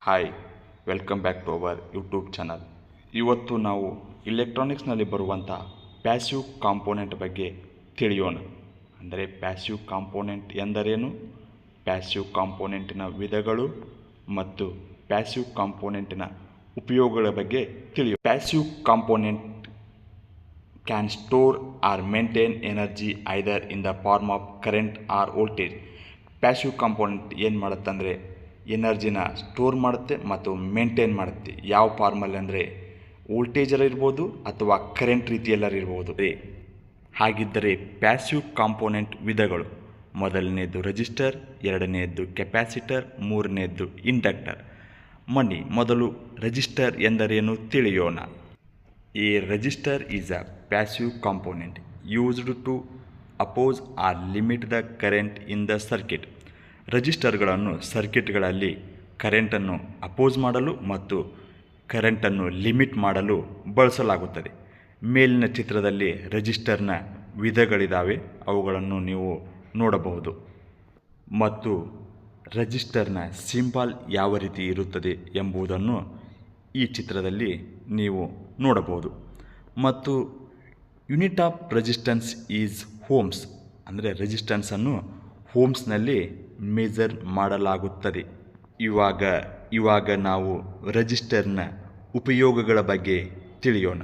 Hi, welcome back to our YouTube channel. ಇವತ್ತು ನಾವು ಇಲೆಕ್ಟ್ರಾನಿಕ್ಸ್ನಲ್ಲಿ ಬರುವಂಥ ಪ್ಯಾಸಿವ್ ಕಾಂಪೋನೆಂಟ್ ಬಗ್ಗೆ ತಿಳಿಯೋಣ. ಅಂದರೆ ಪ್ಯಾಸಿವ್ ಕಾಂಪೋನೆಂಟ್ ಎಂದರೇನು, ಪ್ಯಾಸಿವ್ ಕಾಂಪೋನೆಂಟಿನ ವಿಧಗಳು ಮತ್ತು ಪ್ಯಾಸಿವ್ ಕಾಂಪೋನೆಂಟಿನ ಉಪಯೋಗಗಳ ಬಗ್ಗೆ ತಿಳಿಯೋಣ. Passive component can store or maintain energy either in the form of current or voltage. Passive component ಏನು ಮಾಡುತ್ತಂದರೆ ಎನರ್ಜಿನ ಸ್ಟೋರ್ ಮಾಡುತ್ತೆ ಮತ್ತು ಮೇಂಟೈನ್ ಮಾಡುತ್ತೆ. ಯಾವ ಫಾರ್ಮಲ್ಲಿ ಅಂದರೆ ವೋಲ್ಟೇಜರ್ ಇರ್ಬೋದು ಅಥವಾ ಕರೆಂಟ್ ರೀತಿಯಲ್ಲರೂ ಇರ್ಬೋದು. ಹಾಗಿದ್ದರೆ ಪ್ಯಾಸಿವ್ ಕಾಂಪೋನೆಂಟ್ ವಿಧಗಳು: ಮೊದಲನೇದು ರೆಜಿಸ್ಟರ್, ಎರಡನೆಯದ್ದು ಕೆಪ್ಯಾಸಿಟರ್, ಮೂರನೆಯದ್ದು ಇಂಡಕ್ಟರ್. ಮೊದಲು ರೆಜಿಸ್ಟರ್ ಎಂದರೇನು ತಿಳಿಯೋಣ. A resistor is a passive component used to oppose or limit the current in the circuit. ರೆಜಿಸ್ಟರ್ಗಳನ್ನು ಸರ್ಕಿಟ್ಗಳಲ್ಲಿ ಕರೆಂಟನ್ನು ಅಪೋಸ್ ಮಾಡಲು ಮತ್ತು ಕರೆಂಟನ್ನು ಲಿಮಿಟ್ ಮಾಡಲು ಬಳಸಲಾಗುತ್ತದೆ. ಮೇಲಿನ ಚಿತ್ರದಲ್ಲಿ ರೆಜಿಸ್ಟರ್ನ ವಿಧಗಳಿದ್ದಾವೆ, ಅವುಗಳನ್ನು ನೀವು ನೋಡಬಹುದು. ಮತ್ತು ರೆಜಿಸ್ಟರ್ನ ಸಿಂಬಲ್ ಯಾವ ರೀತಿ ಇರುತ್ತದೆ ಎಂಬುದನ್ನು ಈ ಚಿತ್ರದಲ್ಲಿ ನೀವು ನೋಡಬಹುದು. ಮತ್ತು unit of resistance is ohms. ಅಂದರೆ ರೆಸಿಸ್ಟೆನ್ಸನ್ನು ಓಮ್ಸ್ನಲ್ಲಿ ಮೆಜರ್ ಮಾಡಲಾಗುತ್ತದೆ. ಇವಾಗ ನಾವು ರೆಜಿಸ್ಟರ್ನ ಉಪಯೋಗಗಳ ಬಗ್ಗೆ ತಿಳಿಯೋಣ.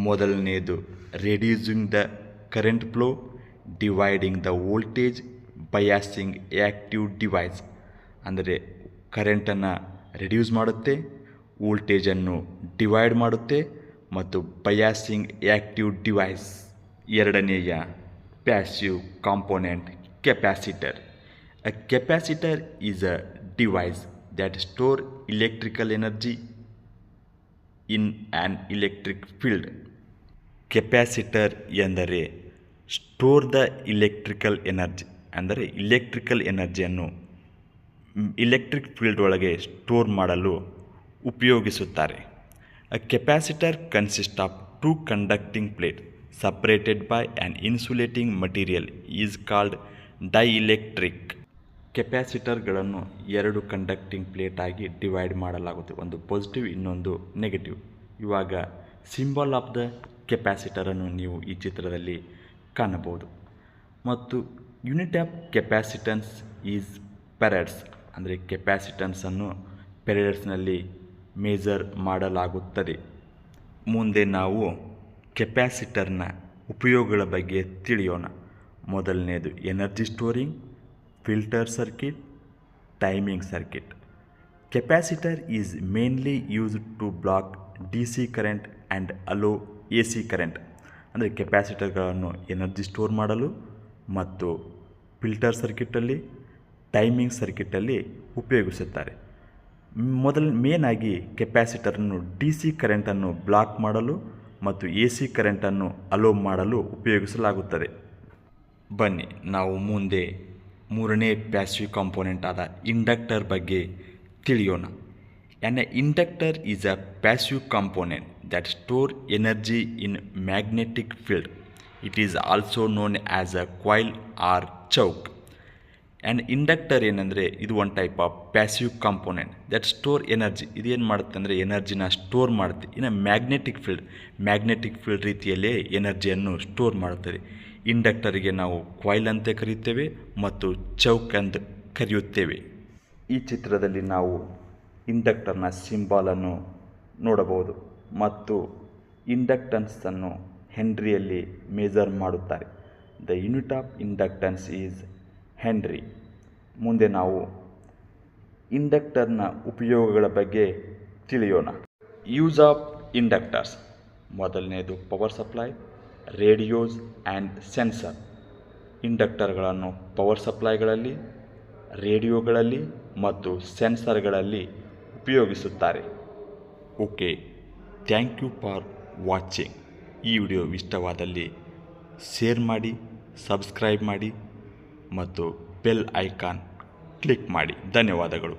ಮೊದಲನೆಯದು reducing the current flow, dividing the voltage, biasing active device. ಅಂದರೆ ಕರೆಂಟನ್ನು ರೆಡ್ಯೂಸ್ ಮಾಡುತ್ತೆ, ವೋಲ್ಟೇಜನ್ನು ಡಿವೈಡ್ ಮಾಡುತ್ತೆ ಮತ್ತು ಬಯಾಸಿಂಗ್ ಆ್ಯಕ್ಟಿವ್ ಡಿವೈಸ್. ಎರಡನೆಯ passive component capacitor. A capacitor is a device that stores electrical energy in an electric field. Capacitor ಎಂದರೆ store the electrical energy, ಅಂದರೆ electrical ಎನರ್ಜಿಯನ್ನು electric field ಒಳಗೆ store ಮಾಡಲು ಉಪಯೋಗಿಸುತ್ತಾರೆ. A capacitor consists of two conducting plates separated by an insulating material is called dielectric. ಕೆಪ್ಯಾಸಿಟರ್ಗಳನ್ನು ಎರಡು conducting plate ಆಗಿ divide ಮಾಡಲಾಗುತ್ತೆ, ಒಂದು positive ಇನ್ನೊಂದು ನೆಗೆಟಿವ್. ಇವಾಗ ಸಿಂಬಲ್ ಆಫ್ ದ ಕೆಪ್ಯಾಸಿಟರನ್ನು ನೀವು ಈ ಚಿತ್ರದಲ್ಲಿ ಕಾಣಬಹುದು. ಮತ್ತು ಯೂನಿಟ್ ಆಫ್ ಕೆಪ್ಯಾಸಿಟನ್ಸ್ ಈಸ್ ಫೆರಡ್ಸ್. ಅಂದರೆ ಕೆಪ್ಯಾಸಿಟನ್ಸನ್ನು ಫೆರಡ್ಸ್ನಲ್ಲಿ ಮೆಜರ್ ಮಾಡಲಾಗುತ್ತದೆ. ಮುಂದೆ ನಾವು ಕೆಪ್ಯಾಸಿಟರ್ನ ಉಪಯೋಗಗಳ ಬಗ್ಗೆ ತಿಳಿಯೋಣ. ಮೊದಲನೆಯದು energy storing, filter circuit, timing circuit. Capacitor is mainly used to block DC current and allow AC current. ಅಂದರೆ ಕೆಪ್ಯಾಸಿಟರ್ಗಳನ್ನು ಎನರ್ಜಿ ಸ್ಟೋರ್ ಮಾಡಲು ಮತ್ತು ಫಿಲ್ಟರ್ ಸರ್ಕಿಟಲ್ಲಿ, ಟೈಮಿಂಗ್ ಸರ್ಕಿಟಲ್ಲಿ ಉಪಯೋಗಿಸುತ್ತಾರೆ. ಮೇನಾಗಿ ಕೆಪ್ಯಾಸಿಟರನ್ನು DC ಕರೆಂಟನ್ನು ಬ್ಲಾಕ್ ಮಾಡಲು ಮತ್ತು AC ಕರೆಂಟನ್ನು ಅಲೋ ಮಾಡಲು ಉಪಯೋಗಿಸಲಾಗುತ್ತದೆ. ಬನ್ನಿ ನಾವು ಮುಂದೆ ಮೂರನೇ ಪ್ಯಾಸಿವ್ ಕಾಂಪೋನೆಂಟ್ ಆದ ಇಂಡಕ್ಟರ್ ಬಗ್ಗೆ ತಿಳಿಯೋಣ. An inductor is a passive component that store energy in magnetic field. It is also known as a coil or choke. And inductor ಏನಂದರೆ ಇದು one type of passive component that store energy. ಇದೇನು ಮಾಡುತ್ತೆ ಅಂದರೆ ಎನರ್ಜಿನ store ಮಾಡುತ್ತೆ. ಇನ್ನು magnetic field ರೀತಿಯಲ್ಲೇ ಎನರ್ಜಿಯನ್ನು store ಮಾಡುತ್ತದೆ. ಇಂಡಕ್ಟರಿಗೆ ನಾವು ಕಾಯಿಲ್ ಅಂತ ಕರೆಯುತ್ತೇವೆ ಮತ್ತು ಚೌಕ್ ಅಂತ ಕರೆಯುತ್ತೇವೆ. ಈ ಚಿತ್ರದಲ್ಲಿ ನಾವು ಇಂಡಕ್ಟರ್ನ ಸಿಂಬಾಲನ್ನು ನೋಡಬಹುದು ಮತ್ತು ಇಂಡಕ್ಟನ್ಸನ್ನು ಹೆನ್ರಿಯಲ್ಲಿ ಮೆಜರ್ ಮಾಡುತ್ತಾರೆ. The unit of inductance is henry. ಮುಂದೆ ನಾವು ಇಂಡಕ್ಟರ್ನ ಉಪಯೋಗಗಳ ಬಗ್ಗೆ ತಿಳಿಯೋಣ. Use of inductors. ಮೊದಲನೆಯದು power supply, radios and sensor. ಇಂಡಕ್ಟರ್ಗಳನ್ನು ಪವರ್ ಸಪ್ಲೈಗಳಲ್ಲಿ, ರೇಡಿಯೋಗಳಲ್ಲಿ ಮತ್ತು ಸೆನ್ಸರ್ಗಳಲ್ಲಿ ಉಪಯೋಗಿಸುತ್ತಾರೆ. Okay, thank you for watching. ಈ ವಿಡಿಯೋ ಇಷ್ಟವಾದಲ್ಲಿ ಶೇರ್ ಮಾಡಿ, ಸಬ್ಸ್ಕ್ರೈಬ್ ಮಾಡಿ ಮತ್ತು ಬೆಲ್ ಐಕಾನ್ ಕ್ಲಿಕ್ ಮಾಡಿ. ಧನ್ಯವಾದಗಳು.